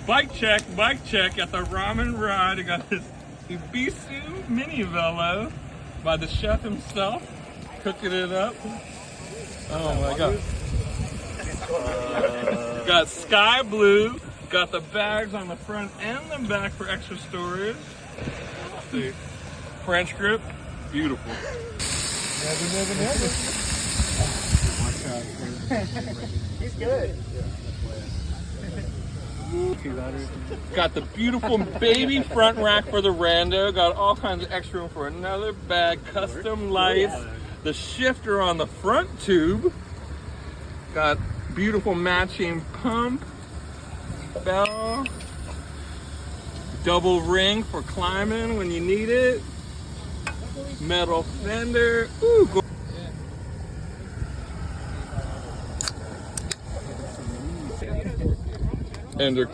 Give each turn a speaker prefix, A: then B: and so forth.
A: Bike check at the Ramen ride. I got this Ebisu mini velo by the chef himself, cooking it up. Oh my god. Got sky blue, got the bags on the front and the back for extra storage. Let's see. French grip, beautiful.
B: He's good.
A: Got the beautiful baby front rack for the rando. Got all kinds of extra room for another bag. Custom lights. The shifter on the front tube. Got beautiful matching pump. Bell. Double ring for climbing when you need it. Metal fender. Ooh, and they're